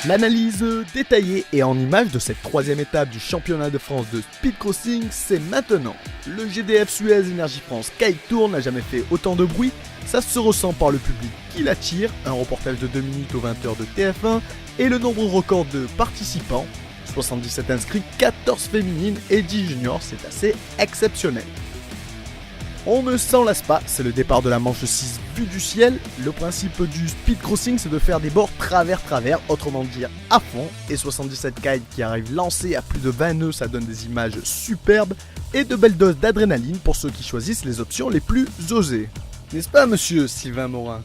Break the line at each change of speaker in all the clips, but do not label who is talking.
L'analyse détaillée et en images de cette troisième étape du championnat de France de speedcrossing, c'est maintenant. Le GDF Suez Energy France Kite Tour n'a jamais fait autant de bruit, ça se ressent par le public qui l'attire, un reportage de 2 minutes aux 20h de TF1 et le nombre record de participants, 77 inscrits, 14 féminines et 10 juniors, c'est assez exceptionnel. On ne s'en lasse pas, c'est le départ de la manche 6 vue du ciel. Le principe du speedcrossing, c'est de faire des bords travers, autrement dire à fond. Et 77 kites qui arrivent lancés à plus de 20 nœuds, ça donne des images superbes et de belles doses d'adrénaline pour ceux qui choisissent les options les plus osées. N'est-ce pas, monsieur Sylvain Morin ?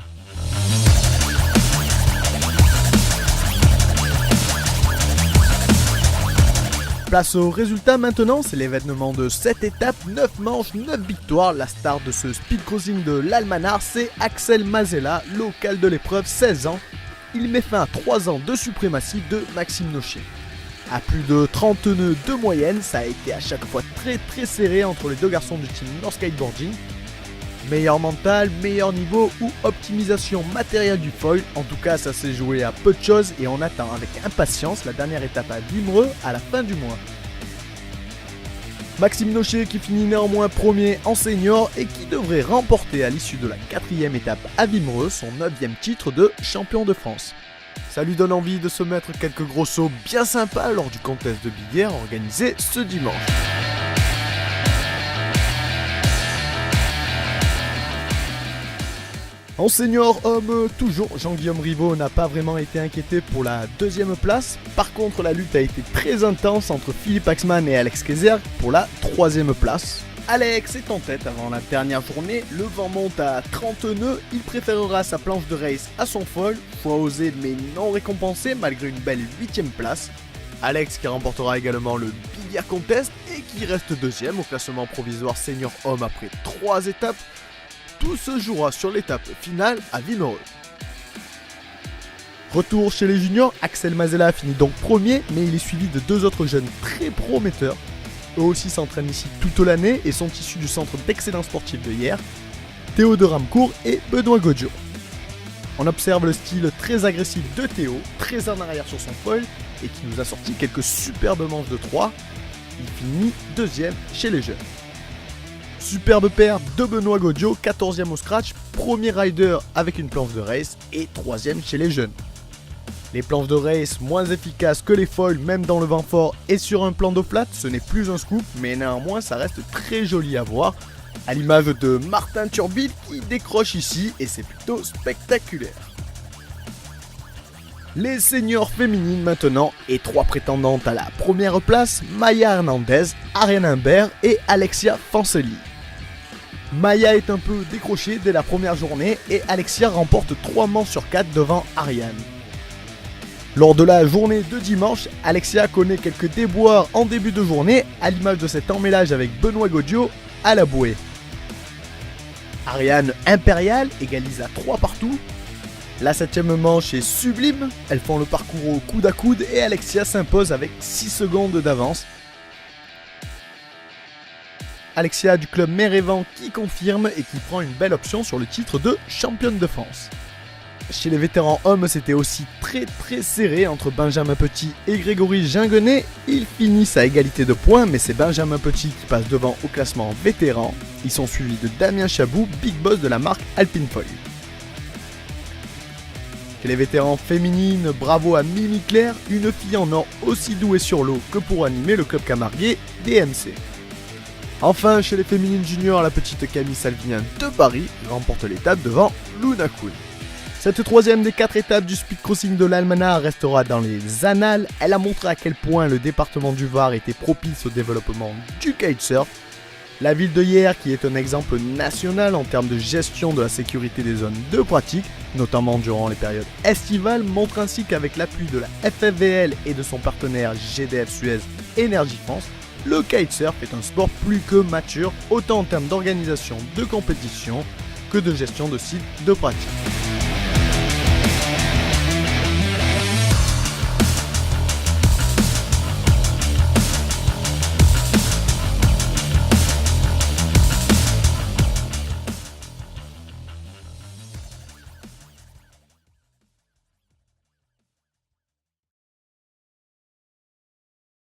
Place au résultat maintenant, c'est l'événement de 7 étapes, 9 manches, 9 victoires. La star de ce speedcrossing de l'Almanar, c'est Axel Mazella, local de l'épreuve, 16 ans. Il met fin à 3 ans de suprématie de Maxime Nocher. À plus de 30 nœuds de moyenne, ça a été à chaque fois très serré entre les deux garçons du team North Skateboarding. Meilleur mental, meilleur niveau ou optimisation matérielle du foil, en tout cas ça s'est joué à peu de choses et on attend avec impatience la dernière étape à Vimereux à la fin du mois. Maxime Nocher qui finit néanmoins premier en senior et qui devrait remporter à l'issue de la 4ème étape à Vimereux son 9ème titre de champion de France. Ça lui donne envie de se mettre quelques gros sauts bien sympas lors du contest de Big Air organisé ce dimanche. En senior homme, toujours, Jean-Guillaume Rivaud n'a pas vraiment été inquiété pour la 2ème place. Par contre, la lutte a été très intense entre Philippe Axman et Alex Kayser pour la 3ème place. Alex est en tête avant la dernière journée, le vent monte à 30 nœuds, il préférera sa planche de race à son foil, choix osé mais non récompensé malgré une belle 8ème place. Alex qui remportera également le Big Air Contest et qui reste 2ème au classement provisoire senior homme après 3 étapes. Tout se jouera sur l'étape finale à Vimereux. Retour chez les juniors, Axel Mazella finit donc premier, mais il est suivi de 2 autres jeunes très prometteurs. Eux aussi s'entraînent ici toute l'année et sont issus du centre d'excellence sportive de Hyères, Théo de Ramcourt et Benoît Godjo. On observe le style très agressif de Théo, très en arrière sur son foil, et qui nous a sorti quelques superbes manches de 3. Il finit 2ème chez les jeunes. Superbe paire de Benoît Godjo, 14ème au scratch, premier rider avec une planche de race et 3ème chez les jeunes. Les planches de race moins efficaces que les foils même dans le vent fort et sur un plan d'eau plate, ce n'est plus un scoop mais néanmoins ça reste très joli à voir. À l'image de Martin Turbil qui décroche ici et c'est plutôt spectaculaire. Les seniors féminines maintenant et 3 prétendantes à la première place, Maya Hernandez, Ariane Imbert et Alexia Fancelli. Maya est un peu décrochée dès la première journée et Alexia remporte 3 manches sur 4 devant Ariane. Lors de la journée de dimanche, Alexia connaît quelques déboires en début de journée à l'image de cet emmêlage avec Benoît Godjo à la bouée. Ariane Impériale égalise à 3 partout. La 7ème manche est sublime, elles font le parcours au coude à coude et Alexia s'impose avec 6 secondes d'avance. Alexia du club Mérévent qui confirme et qui prend une belle option sur le titre de championne de France. Chez les vétérans hommes, c'était aussi très serré entre Benjamin Petit et Grégory Ginguenet. Ils finissent à égalité de points, mais c'est Benjamin Petit qui passe devant au classement vétéran. Ils sont suivis de Damien Chabou, big boss de la marque Alpine Foil. Chez les vétérans féminines, bravo à Mimi Claire, une fille en or aussi douée sur l'eau que pour animer le club camarguais DMC. Enfin, chez les féminines juniors, la petite Camille Salvinien de Paris remporte l'étape devant Luna Kuhn. Cette 3ème des 4 étapes du speedcrossing de l'Almanar restera dans les annales. Elle a montré à quel point le département du Var était propice au développement du kitesurf. La ville de Hyères, qui est un exemple national en termes de gestion de la sécurité des zones de pratique, notamment durant les périodes estivales, montre ainsi qu'avec l'appui de la FFVL et de son partenaire GDF Suez Energy France, le kitesurf est un sport plus que mature, autant en termes d'organisation de compétition que de gestion de sites de pratique.